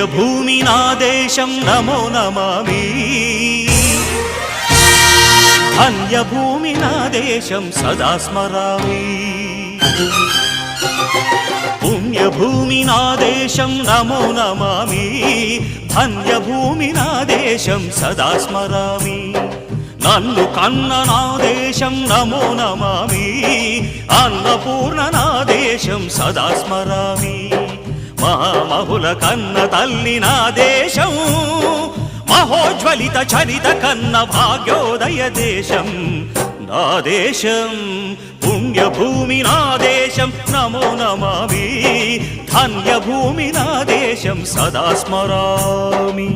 పుణ్యభూమి నా దేశం నమో నమామి ధన్యభూమి నా దేశం సదా స్మరామి పుణ్యభూమి నా దేశం నమో నమామి ధన్యభూమి నా దేశం సదా స్మరామి నన్ను కన్న నా దేశం నమో నమామి అన్నపూర్ణ నా దేశం సదా స్మరామి మహామహుల కన్న తల్లి నా దేశం మహోజ్వలిత చరిత కన్న భాగ్యోదయ దేశం నా దేశం పుణ్యభూమి నా దేశం నమో నమామి ధన్యభూమి నా దేశం సదా స్మరామి